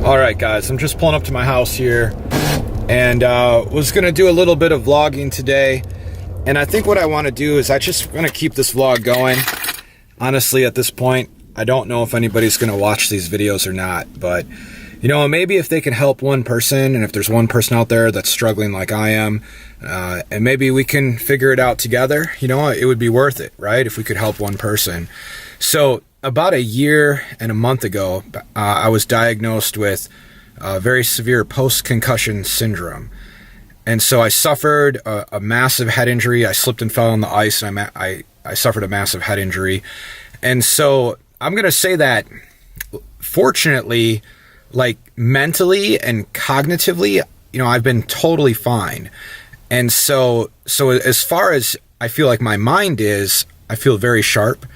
All right, guys, I'm just pulling up to my house here and was going to do a little bit of vlogging today. And I think what I want to do is I just want to keep this vlog going. Honestly, at this point, I don't know if anybody's going to watch these videos or not, but you know, maybe if they can help one person, and if there's one person out there that's struggling like I am, and maybe we can figure it out together, you know, it would be worth it, right? If we could help one person. So about a year and a month ago, I was diagnosed with very severe Post Concussion Syndrome. And so I suffered a massive head injury. I slipped and fell on the ice, and I suffered a massive head injury. And so I'm going to say that, fortunately, like mentally and cognitively, you know, I've been totally fine. And so as far as I feel like my mind is, I feel very sharp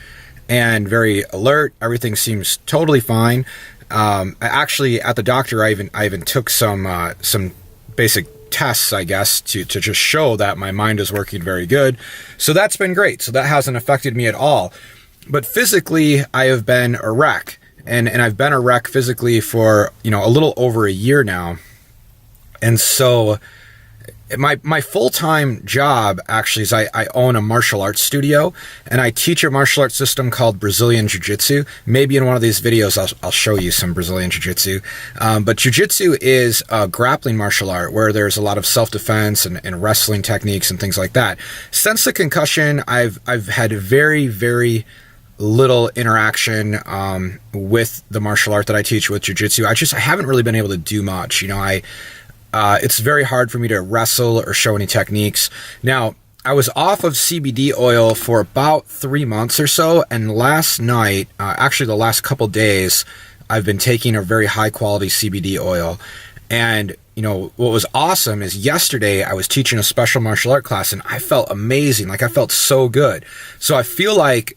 and very alert. Everything seems totally fine. Actually, at the doctor, I even took some basic tests, I guess, to just show that my mind is working very good. So that's been great. So that hasn't affected me at all. But physically, I have been a wreck. And I've been a wreck physically for, you know, a little over a year now. And so my full-time job actually is I own a martial arts studio, and I teach a martial arts system called Brazilian Jiu-Jitsu. Maybe in one of these videos I'll show you some Brazilian Jiu-Jitsu. But Jiu-Jitsu is a grappling martial art where there's a lot of self-defense and wrestling techniques and things like that. Since the concussion, I've had very, very little interaction with the martial art that I teach with Jiu-Jitsu. I haven't really been able to do much. You know, it's very hard for me to wrestle or show any techniques. Now, I was off of CBD oil for about 3 months or so, and last night, actually the last couple days, I've been taking a very high quality CBD oil. And you know, what was awesome is yesterday I was teaching a special martial art class, and I felt amazing. Like, I felt so good. So I feel like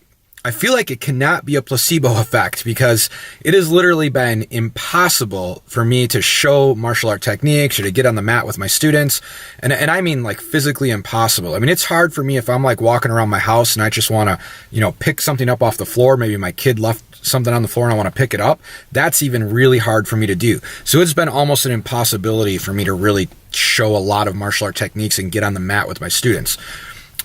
it cannot be a placebo effect, because it has literally been impossible for me to show martial art techniques or to get on the mat with my students. And I mean, like, physically impossible. I mean, it's hard for me if I'm like walking around my house and I just want to, you know, pick something up off the floor. Maybe my kid left something on the floor and I want to pick it up. That's even really hard for me to do. So it's been almost an impossibility for me to really show a lot of martial art techniques and get on the mat with my students.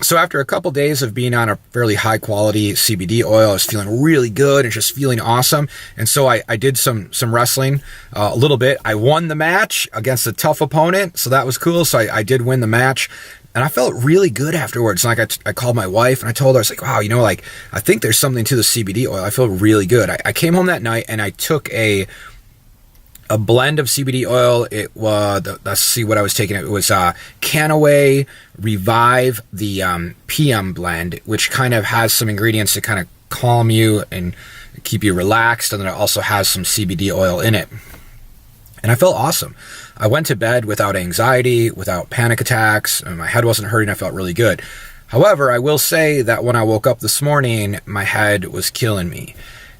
So after a couple days of being on a fairly high quality CBD oil, I was feeling really good and just feeling awesome. And so I did some wrestling a little bit. I won the match against a tough opponent, so that was cool. So I did win the match, and I felt really good afterwards. Like, I called my wife and I told her, I was like, wow, you know, like, I think there's something to the CBD oil. I feel really good. I came home that night and I took a blend of CBD oil. It was, let's see what I was taking. It was Canaway Revive, the PM blend, which kind of has some ingredients to kind of calm you and keep you relaxed. And then it also has some CBD oil in it. And I felt awesome. I went to bed without anxiety, without panic attacks, and my head wasn't hurting. I felt really good. However, I will say that when I woke up this morning, my head was killing me.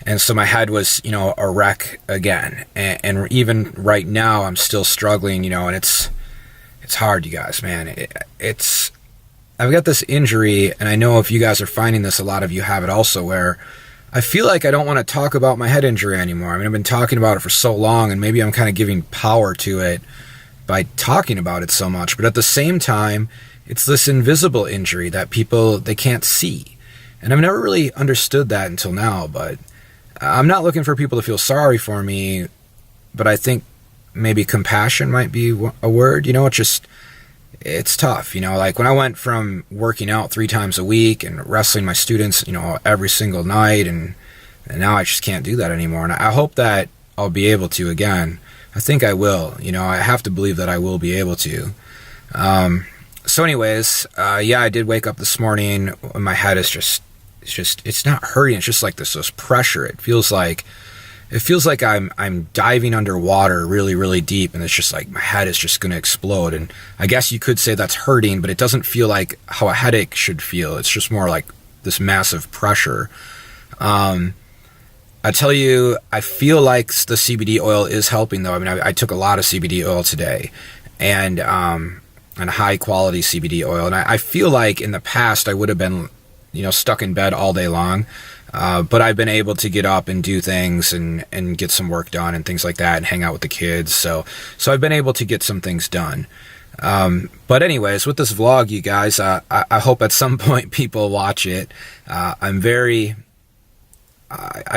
And so my head was, you know, a wreck again. And even right now, I'm still struggling, you know, and it's hard, you guys, man. I've got this injury, and I know if you guys are finding this, a lot of you have it also, where I feel like I don't want to talk about my head injury anymore. I mean, I've been talking about it for so long, and maybe I'm kind of giving power to it by talking about it so much. But at the same time, it's this invisible injury that people, they can't see. And I've never really understood that until now, but I'm not looking for people to feel sorry for me, but I think maybe compassion might be a word. You know, it's tough. You know, like when I went from working out 3 times a week and wrestling my students, you know, every single night, and now I just can't do that anymore. And I hope that I'll be able to again. I think I will. You know, I have to believe that I will be able to. So anyways, yeah, I did wake up this morning and my head is it's not hurting. It's just like this pressure. It feels like I'm diving underwater really, really deep, and it's just like my head is just going to explode. And I guess you could say that's hurting, but it doesn't feel like how a headache should feel. It's just more like this massive pressure. I tell you, I feel like the CBD oil is helping, though. I mean, I took a lot of CBD oil today, and high quality CBD oil. And I feel like in the past I would have been stuck in bed all day long. But I've been able to get up and do things and get some work done and things like that and hang out with the kids. So I've been able to get some things done. But anyways, with this vlog, you guys, I hope at some point people watch it. I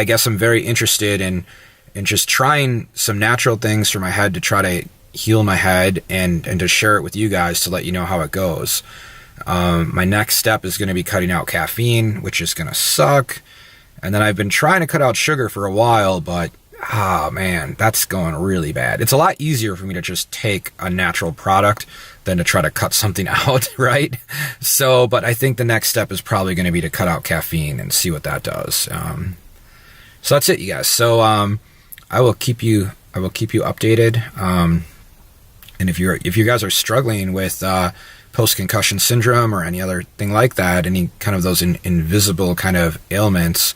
guess I'm very interested in just trying some natural things for my head to try to heal my head and to share it with you guys to let you know how it goes. My next step is going to be cutting out caffeine, which is going to suck. And then I've been trying to cut out sugar for a while, but man, that's going really bad. It's a lot easier for me to just take a natural product than to try to cut something out, right? So, but I think the next step is probably going to be to cut out caffeine and see what that does. So that's it, you guys. So I will keep you updated. And if you guys are struggling with Post Concussion Syndrome or any other thing like that, any kind of those invisible kind of ailments.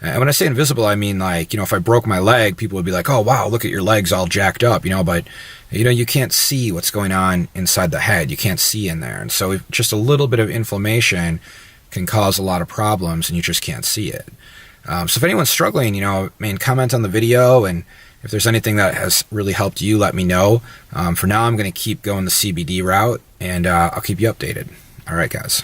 And when I say invisible, I mean like, if I broke my leg, people would be like, oh, wow, look at your legs all jacked up, but, you can't see what's going on inside the head. You can't see in there. And so just a little bit of inflammation can cause a lot of problems and you just can't see it. So if anyone's struggling, comment on the video, and if there's anything that has really helped you, let me know. For now, I'm going to keep going the CBD route, and I'll keep you updated. All right, guys.